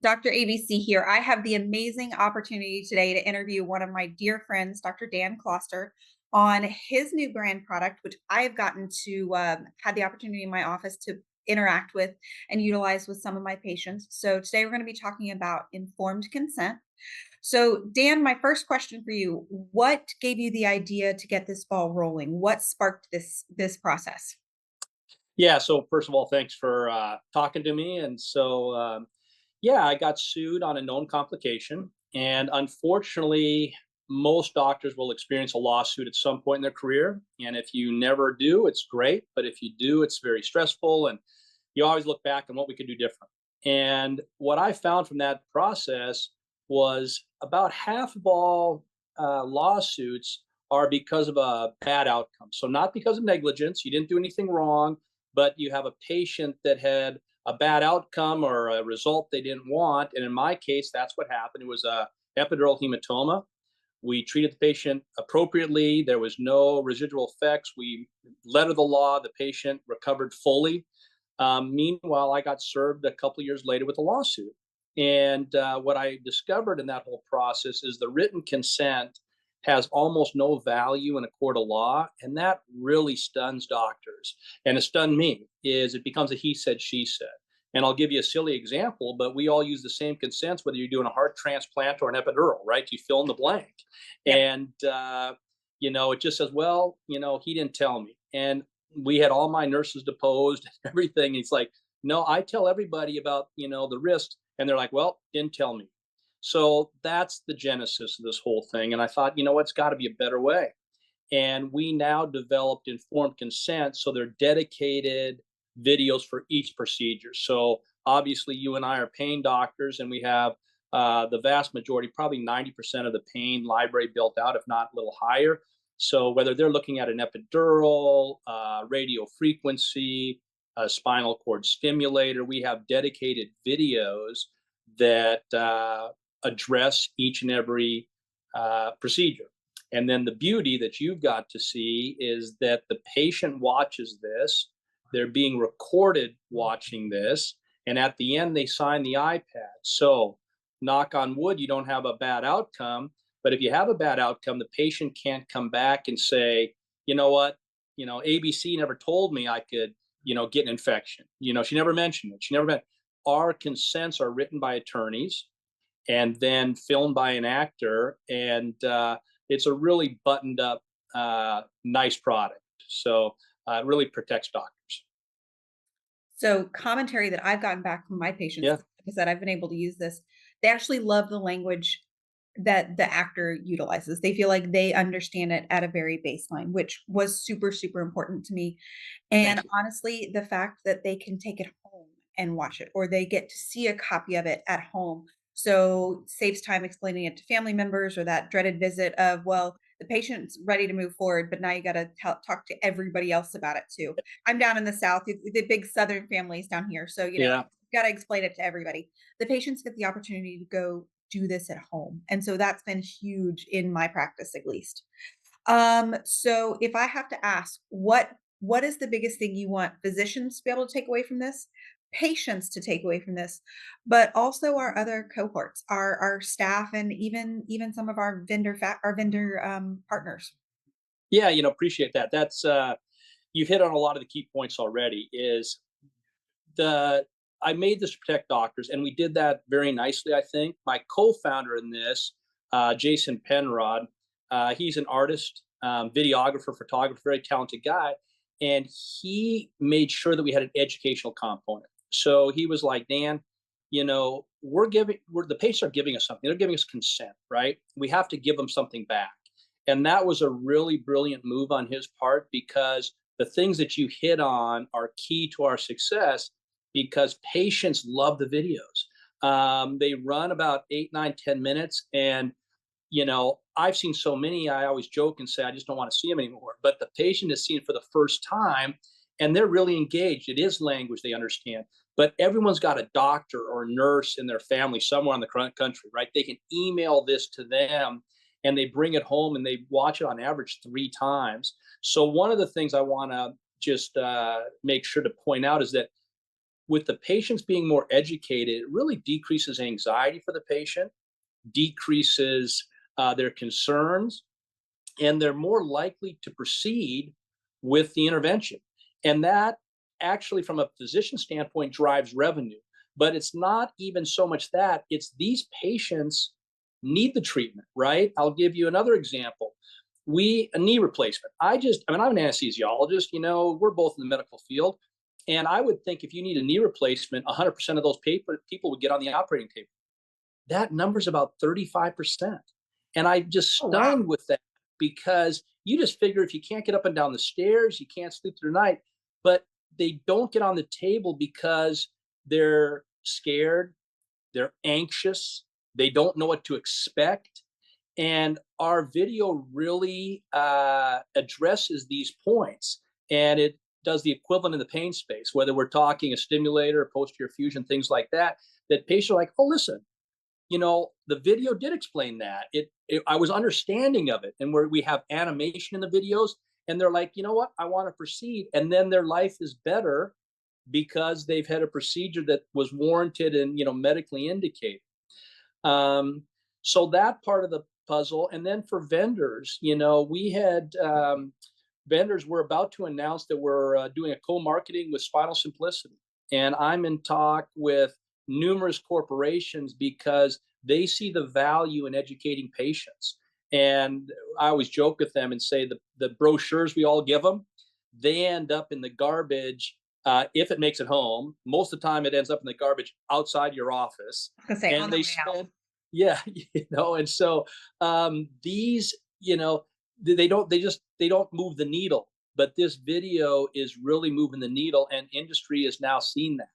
Dr. ABC here. I have the amazing opportunity today to interview one of my dear friends, Dr. Dan Kloster, on his new brand product, which I've gotten to had the opportunity in my office to interact with and utilize with some of my patients. So today we're going to be talking about informed consent. So, Dan, my first question for you: what gave you the idea to get this ball rolling? What sparked this process? Yeah. So first of all, thanks for talking to me. Yeah, I got sued on a known complication, and unfortunately, most doctors will experience a lawsuit at some point in their career. And if you never do, it's great. But if you do, it's very stressful, and you always look back on what we could do different. And what I found from that process was about half of all lawsuits are because of a bad outcome. So not because of negligence, you didn't do anything wrong, but you have a patient that had a bad outcome or a result they didn't want. And in my case, that's what happened. It was a epidural hematoma. We treated the patient appropriately. There was no residual effects. We letter the law. The patient recovered fully. Meanwhile, I got served a couple of years later with a lawsuit. And what I discovered in that whole process is the written consent has almost no value in a court of law, and that really stuns doctors. And it stunned me. Is it becomes a he said, she said. And I'll give you a silly example, but we all use the same consents whether you're doing a heart transplant or an epidural, right? You fill in the blank, Yep. and it just says, well, he didn't tell me, and we had all my nurses deposed and everything. It's like, no, I tell everybody about the risks, and they're like, well, didn't tell me. So that's the genesis of this whole thing. And I thought, it's got to be a better way. And we now developed informed consent. So they're dedicated videos for each procedure. So obviously, you and I are pain doctors, and we have the vast majority, probably 90% of the pain library built out, if not a little higher. So whether they're looking at an epidural, radio frequency, a spinal cord stimulator, we have dedicated videos that address each and every procedure. And then the beauty that you've got to see is that the patient watches this, they're being recorded watching this, and at the end, they sign the iPad. So, knock on wood, you don't have a bad outcome. But if you have a bad outcome, the patient can't come back and say, you know what, ABC never told me I could, get an infection. She never mentioned it. She never meant. Our consents are written by attorneys and then filmed by an actor, and it's a really buttoned up, nice product. So it really protects doctors. So commentary that I've gotten back from my patients, Yeah. like I said, I've been able to use this. They actually love the language that the actor utilizes. They feel like they understand it at a very baseline, which was super, super important to me. And Thank you. honestly, the fact that they can take it home and watch it, or they get to see a copy of it at home. So saves time explaining it to family members or that dreaded visit of, well, the patient's ready to move forward, but now you got to talk to everybody else about it too. I'm down in the South, the big Southern families down here. So, Yeah. got to explain it to everybody. The patients get the opportunity to go do this at home. And so that's been huge in my practice, at least. So if I have to ask, what is the biggest thing you want physicians to be able to take away from this, patients to take away from this, but also our other cohorts, our staff, and even some of our vendor partners. Yeah. Appreciate that. That's, you've hit on a lot of the key points already. Is the I made this to protect doctors, and we did that very nicely. I think my co-founder in this, Jason Penrod, he's an artist, videographer, photographer, very talented guy, and he made sure that we had an educational component. So he was like, Dan, we're the patients are giving us something. They're giving us consent, right? We have to give them something back, and that was a really brilliant move on his part because the things that you hit on are key to our success because patients love the videos. They run about 8, 9, 10 minutes. And, I've seen so many, I always joke and say, I just don't want to see them anymore. But the patient is seeing it for the first time and they're really engaged. It is language they understand. But everyone's got a doctor or a nurse in their family somewhere in the country, right? They can email this to them and they bring it home and they watch it on average 3 times. So one of the things I want to just make sure to point out is that with the patients being more educated, it really decreases anxiety for the patient, decreases their concerns, and they're more likely to proceed with the intervention. And that actually, from a physician standpoint, drives revenue. But it's not even so much that, it's these patients need the treatment, right? I'll give you another example. A knee replacement. I'm an anesthesiologist, we're both in the medical field. And I would think if you need a knee replacement, 100% of those people would get on the operating table. That number's about 35%. And I'm just Oh, wow. stunned with that because you just figure if you can't get up and down the stairs, you can't sleep through the night. But they don't get on the table because they're scared, they're anxious, they don't know what to expect. And our video really addresses these points, and it does the equivalent in the pain space, whether we're talking a stimulator, posterior fusion, things like that. That patients are like, oh, listen, the video did explain that. I was understanding of it, and where we have animation in the videos, and they're like, you know what, I want to proceed, and then their life is better because they've had a procedure that was warranted and medically indicated. Um, so that part of the puzzle, and then for vendors, we had vendors were about to announce that we're doing a co-marketing with Spinal Simplicity, and I'm in talk with numerous corporations because they see the value in educating patients. And I always joke with them and say the brochures we all give them, they end up in the garbage if it makes it home. Most of the time, it ends up in the garbage outside your office, I was gonna say on and the they way out. spend, yeah, and so these, they don't move the needle, but this video is really moving the needle, and industry has now seen that.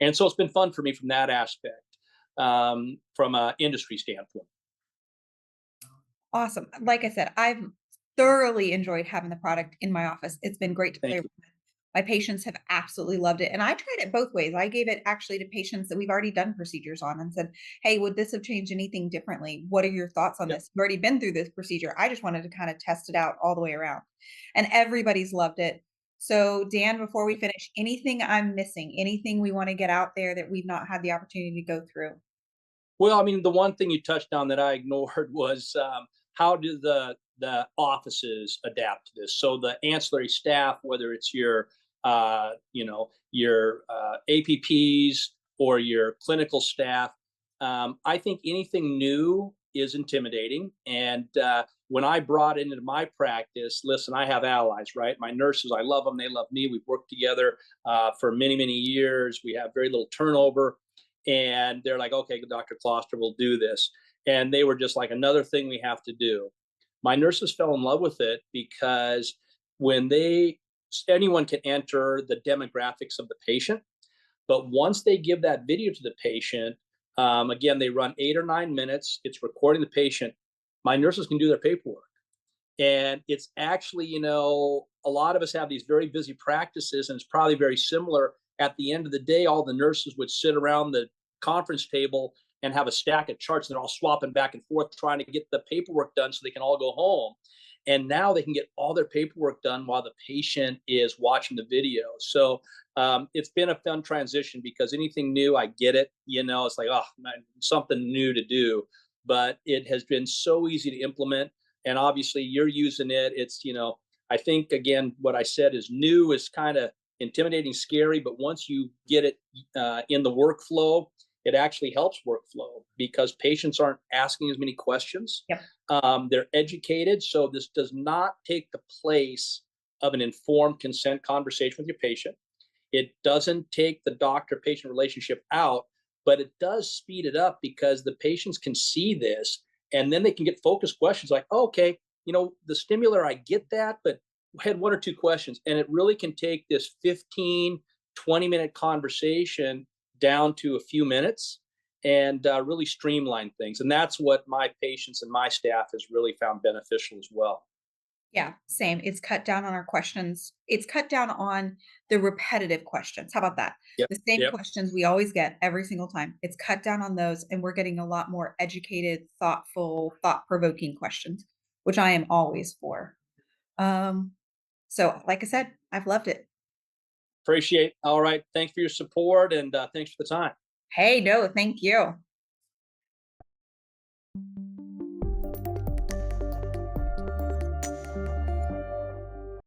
And so it's been fun for me from that aspect, from an industry standpoint. Awesome. Like I said, I've thoroughly enjoyed having the product in my office. It's been great to play Thank with. you. My patients have absolutely loved it. And I tried it both ways. I gave it actually to patients that we've already done procedures on and said, hey, would this have changed anything differently? What are your thoughts on Yep. this? You've already been through this procedure. I just wanted to kind of test it out all the way around. And everybody's loved it. So, Dan, before we finish, anything I'm missing, anything we want to get out there that we've not had the opportunity to go through? Well, I mean, the one thing you touched on that I ignored was how do the offices adapt to this? So the ancillary staff, whether it's your APPs or your clinical staff, I think anything new is intimidating. And when I brought it into my practice, listen, I have allies, right? My nurses, I love them. They love me. We've worked together for many, many years. We have very little turnover. And they're like, okay, Dr. Kloster will do this. And they were just like, another thing we have to do. My nurses fell in love with it because when anyone can enter the demographics of the patient, but once they give that video to the patient, again, they run 8 or 9 minutes. It's recording the patient. My nurses can do their paperwork. And it's actually, a lot of us have these very busy practices, and it's probably very similar. At the end of the day, all the nurses would sit around the conference table and have a stack of charts, and they're all swapping back and forth trying to get the paperwork done so they can all go home. And now they can get all their paperwork done while the patient is watching the video. So it's been a fun transition because anything new, I get it. It's like, oh, man, something new to do. But it has been so easy to implement. And obviously, you're using it. I think, again, what I said is new is kind of intimidating, scary. But once you get it in the workflow, it actually helps workflow because patients aren't asking as many questions. Yep. They're educated. So this does not take the place of an informed consent conversation with your patient. It doesn't take the doctor-patient relationship out, but it does speed it up because the patients can see this and then they can get focused questions like, oh, okay, the stimulator, I get that, but I had one or two questions. And it really can take this 15, 20-minute conversation down to a few minutes and really streamline things. And that's what my patients and my staff has really found beneficial as well. Yeah, same. It's cut down on our questions. It's cut down on the repetitive questions. How about that? Yep. The same Yep. questions we always get every single time. It's cut down on those, and we're getting a lot more educated, thoughtful, thought-provoking questions, which I am always for. Um, so like I said, I've loved it. Appreciate. All right. Thanks for your support and thanks for the time. Hey, no, thank you.